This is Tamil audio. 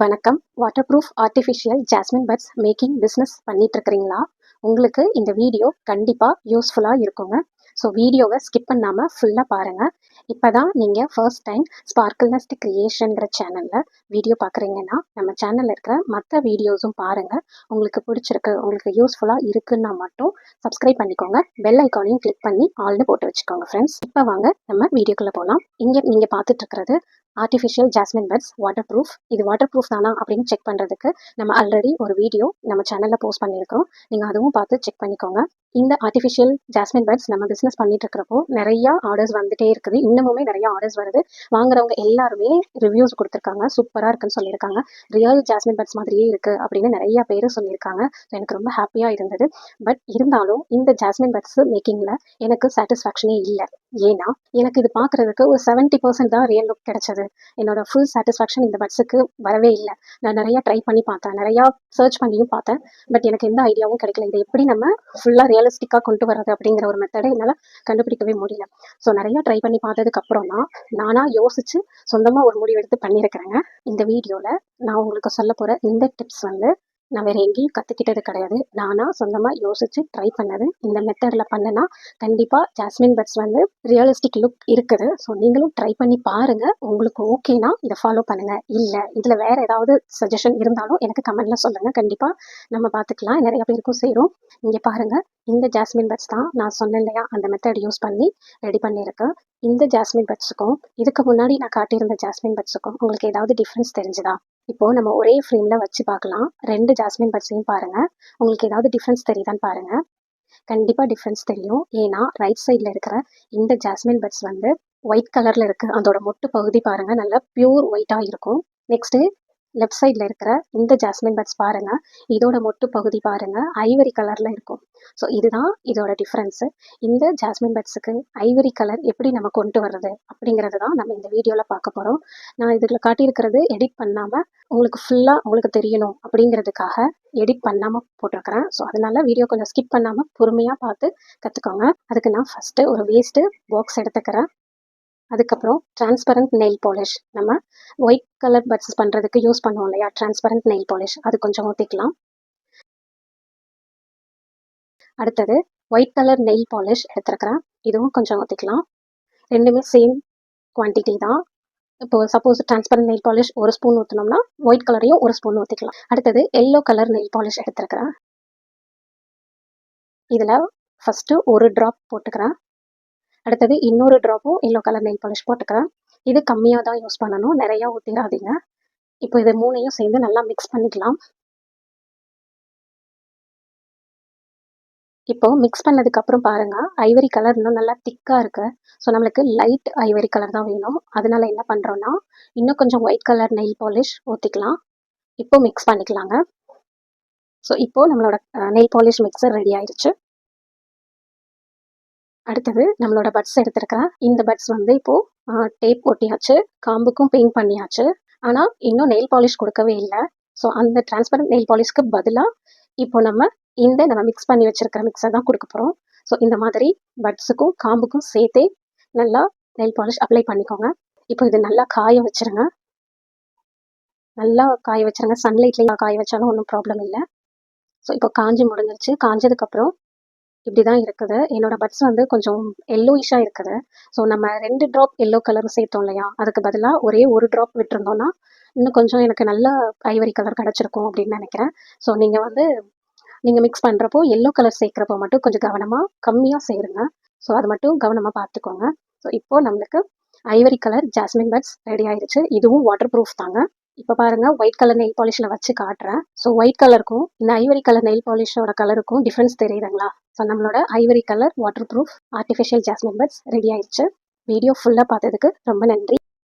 வணக்கம். Water proof artificial jasmine buds making business பண்ணிட்டு இருக்கிறீங்களா? உங்களுக்கு இந்த வீடியோ கண்டிப்பாக யூஸ்ஃபுல்லாக இருக்குங்க. ஸோ வீடியோவை ஸ்கிப் பண்ணாமல் ஃபுல்லாக பாருங்கள். இப்போ தான் நீங்கள் ஃபர்ஸ்ட் டைம் ஸ்பார்க்கிள் நெஸ்ட் கிரியேஷன்கிற சேனலில் வீடியோ பார்க்குறீங்கன்னா நம்ம சேனலில் இருக்கிற மற்ற வீடியோஸும் பாருங்கள். உங்களுக்கு பிடிச்சிருக்கு, உங்களுக்கு யூஸ்ஃபுல்லாக இருக்குன்னா மட்டும் சப்ஸ்கிரைப் பண்ணிக்கோங்க. பெல் ஐக்கானையும் கிளிக் பண்ணி ஆல்னு போட்டு வச்சுக்கோங்க ஃப்ரெண்ட்ஸ். இப்போ வாங்க நம்ம வீடியோக்குள்ளே போகலாம். இங்கே நீங்கள் பார்த்துட்டு இருக்கிறது artificial jasmine buds water proof. இது வாட்டர் ப்ரூஃப் தானா அப்படின்னு செக் பண்ணுறதுக்கு நம்ம ஆல்ரெடி ஒரு வீடியோ நம்ம சேனலில் போஸ்ட் பண்ணியிருக்கிறோம். நீங்கள் அதுவும் பார்த்து செக் பண்ணிக்கோங்க. இந்த ஆர்டிஃபிஷியல் ஜாஸ்மின் பட்ஸ் நம்ம பிஸ்னஸ் பண்ணிட்டு இருக்கிறப்போ நிறையா ஆர்டர்ஸ் வந்துட்டே இருக்குது. இன்னமுமே நிறைய ஆர்டர்ஸ் வருது. வாங்குறவங்க எல்லாருமே ரிவ்யூஸ் கொடுத்துருக்காங்க, சூப்பராக இருக்குன்னு சொல்லியிருக்காங்க. ரியல் ஜாஸ்மின் பட்ஸ் மாதிரியே இருக்குது அப்படின்னு நிறைய பேர் சொல்லியிருக்காங்க. ஸோ எனக்கு ரொம்ப ஹாப்பியாக இருந்தது. பட் இருந்தாலும் இந்த ஜாஸ்மின் பட்ஸ் மேக்கிங்கில் எனக்கு சாட்டிஸ்ஃபேக்ஷனே இல்லை. ஏன்னா எனக்கு இது பார்க்குறதுக்கு ஒரு 70% தான் ரியல் லுக் கிடைச்சது. என்னோட ஃபுல் சாட்டிஸ்ஃபேக்ஷன் இந்த பட்ஸுக்கு வரவே இல்லை. நான் நிறையா ட்ரை பண்ணி பார்த்தேன், நிறையா சர்ச் பண்ணியும் பார்த்தேன். பட் எனக்கு எந்த ஐடியாவும் கிடைக்கல. இதை எப்படி நம்ம ஃபுல்லாக ரியலிஸ்டிக்காக கொண்டு வர்றது அப்படிங்கிற ஒரு மெத்தடை என்னால் கண்டுபிடிக்கவே முடியல. ஸோ நிறையா ட்ரை பண்ணி பார்த்ததுக்கப்புறம் தான் நானாக யோசித்து சொந்தமாக ஒரு முடிவு எடுத்து பண்ணியிருக்கிறேங்க. இந்த வீடியோவில் நான் உங்களுக்கு சொல்ல போகிற இந்த டிப்ஸ் நான் வேறு எங்கேயும் கற்றுக்கிட்டது கிடையாது. நானாக சொந்தமாக யோசித்து ட்ரை பண்ணது. இந்த மெத்தடில் பண்ணனா கண்டிப்பாக ஜாஸ்மின் பட்ஸ் ரியலிஸ்டிக் லுக் இருக்குது. ஸோ நீங்களும் ட்ரை பண்ணி பாருங்கள். உங்களுக்கு ஓகேனா இதை ஃபாலோ பண்ணுங்கள். இல்லை இதில் வேறு ஏதாவது சஜஷன் இருந்தாலும் எனக்கு கமெண்ட்டில் சொல்லுங்கள். கண்டிப்பாக நம்ம பார்த்துக்கலாம். நிறைய பேருக்கும் சேரும். இங்கே பாருங்கள், இந்த ஜாஸ்மின் பட்ஸ் தான் நான் சொன்னேன் இல்லையா, அந்த மெத்தட் யூஸ் பண்ணி ரெடி பண்ணியிருக்கேன். இந்த ஜாஸ்மின் பட்ஸுக்கும் இதுக்கு முன்னாடி நான் காட்டியிருந்த ஜாஸ்மின் பட்ஸுக்கும் உங்களுக்கு ஏதாவது டிஃப்ரென்ஸ் தெரிஞ்சுதா? இப்போது நம்ம ஒரே ஃப்ரேமில் வச்சு பார்க்கலாம். 2 ஜாஸ்மின் பட்ஸையும் பாருங்கள். உங்களுக்கு ஏதாவது டிஃப்ரென்ஸ் தெரியுதான்னு பாருங்கள். கண்டிப்பாக டிஃப்ரென்ஸ் தெரியும். ஏன்னா ரைட் சைடில் இருக்கிற இந்த ஜாஸ்மின் பட்ஸ் ஒயிட் கலரில் இருக்குது. அதோட மொட்டு பகுதி பாருங்கள், நல்லா பியூர் ஒயிட்டாக இருக்கும். நெக்ஸ்ட்டு லெஃப்ட் சைடில் இருக்கிற இந்த ஜாஸ்மின் பட்ஸ் பாருங்கள், இதோட மொட்டு பகுதி பாருங்கள் ஐவரி கலரில் இருக்கும். ஸோ இதுதான் இதோட டிஃப்ரென்ஸு. இந்த ஜாஸ்மின் பட்ஸுக்கு ஐவரி கலர் எப்படி நம்ம கொண்டு வர்றது அப்படிங்கிறது தான் நம்ம இந்த வீடியோவில் பார்க்க போகிறோம். நான் இதில் காட்டியிருக்கிறது எடிட் பண்ணாமல் உங்களுக்கு ஃபுல்லாக உங்களுக்கு தெரியணும் அப்படிங்கிறதுக்காக எடிட் பண்ணாமல் போட்டிருக்கிறேன். ஸோ அதனால் வீடியோ கொஞ்சம் ஸ்கிப் பண்ணாமல் பொறுமையாக பார்த்து கற்றுக்கோங்க. அதுக்கு நான் ஃபஸ்ட்டு ஒரு வேஸ்ட்டு பாக்ஸ் எடுத்துக்கிறேன். அதுக்கப்புறம் டிரான்ஸ்பரண்ட் நெயில் பாலிஷ், நம்ம ஒயிட் கலர் பட்ஸ் பண்ணுறதுக்கு யூஸ் பண்ணுவோம் இல்லையா, டிரான்ஸ்பரண்ட் நெயில் பாலிஷ், அது கொஞ்சம் ஊற்றிக்கலாம். அடுத்தது ஒயிட் கலர் நெயில் பாலிஷ் எடுத்துருக்கிறேன், இதுவும் கொஞ்சம் ஊற்றிக்கலாம். ரெண்டுமே சேம் குவான்டிட்டி தான். இப்போ சப்போஸ் டிரான்ஸ்பரண்ட் நெயில் பாலிஷ் ஒரு ஸ்பூன் ஊற்றினோம்னா ஒயிட் கலரையும் ஒரு ஸ்பூன் ஊற்றிக்கலாம். அடுத்தது எல்லோ கலர் நெயில் பாலிஷ் எடுத்துருக்கிறேன். இதில் ஃபஸ்ட்டு ஒரு ட்ராப் போட்டுக்கிறேன். அடுத்தது இன்னொரு ட்ராப்பும் எல்லோ கலர் நெயில் பாலிஷ் போட்டுக்கிறேன். இது கம்மியாக தான் யூஸ் பண்ணணும், நிறையா ஊற்றிடாதீங்க. இப்போ இது மூணையும் சேர்ந்து நல்லா மிக்ஸ் பண்ணிக்கலாம். இப்போ மிக்ஸ் பண்ணதுக்கப்புறம் பாருங்கள், ஐவரி கலர் இன்னும் நல்லா திக்காக இருக்குது. ஸோ நம்மளுக்கு லைட் ஐவரி கலர் தான் வேணும். அதனால என்ன பண்ணுறோன்னா இன்னும் கொஞ்சம் ஒயிட் கலர் நெயில் பாலிஷ் ஊற்றிக்கலாம். இப்போ மிக்ஸ் பண்ணிக்கலாங்க. ஸோ இப்போது நம்மளோட நெயில் பாலிஷ் மிக்சர் ரெடி ஆயிடுச்சு. அடுத்தது நம்மளோட பட்ஸ் எடுத்துருக்கிறேன். இந்த பட்ஸ் இப்போது டேப் ஒட்டியாச்சு, காம்புக்கும் பெயிண்ட் பண்ணியாச்சு. ஆனால் இன்னும் நெயில் பாலிஷ் கொடுக்கவே இல்லை. ஸோ அந்த டிரான்ஸ்பரண்ட் நெயில் பாலிஷ்க்கு பதிலாக இப்போ நம்ம மிக்ஸ் பண்ணி வச்சுருக்கிற மிக்சர் தான் கொடுக்க போகிறோம். ஸோ இந்த மாதிரி பட்ஸுக்கும் காம்புக்கும் சேர்த்தே நல்லா நெயில் பாலிஷ் அப்ளை பண்ணிக்கோங்க. இப்போ இது நல்லா காய வச்சுருங்க. நல்லா காய வச்சுருங்க. சன்லைட்லேயும் காய வச்சாலும் ஒன்றும் ப்ராப்ளம் இல்லை. ஸோ இப்போ காஞ்சி முடிஞ்சிருச்சு. காஞ்சதுக்கப்புறம் இப்படி தான் இருக்குது. என்னோட பட்ஸ் கொஞ்சம் எல்லோயிஷாக இருக்குது. ஸோ நம்ம 2 ட்ராப் எல்லோ கலர் சேர்த்தோம் இல்லையா, அதுக்கு பதிலாக ஒரே ஒரு ட்ராப் விட்டுருந்தோன்னா இன்னும் கொஞ்சம் எனக்கு நல்ல ஐவரி கலர் கிடச்சிருக்கும் அப்படின்னு நினைக்கிறேன். ஸோ நீங்கள் மிக்ஸ் பண்ணுறப்போ எல்லோ கலர் சேர்க்குறப்போ மட்டும் கொஞ்சம் கவனமாக கம்மியாக சேருங்க. ஸோ அது மட்டும் கவனமாக பார்த்துக்கோங்க. ஸோ இப்போது நம்மளுக்கு ivory colour jasmine buds ready ஆயிடுச்சு. இதுவும் வாட்டர் ப்ரூஃப் தாங்க. இப்போ பாருங்கள், ஒயிட் கலர் நெயில் பாலிஷில் வச்சு காட்டுறேன். ஸோ ஒயிட் கலருக்கும் இந்த ஐவரி கலர் நெயில் பாலிஷோட கலருக்கும் டிஃப்ரென்ஸ் தெரியுதுங்களா? ஸோ நம்மளோட ivory colour water proof artificial jasmine buds ready ஆயிடுச்சு. வீடியோ ஃபுல்லாக பார்த்ததுக்கு ரொம்ப நன்றி.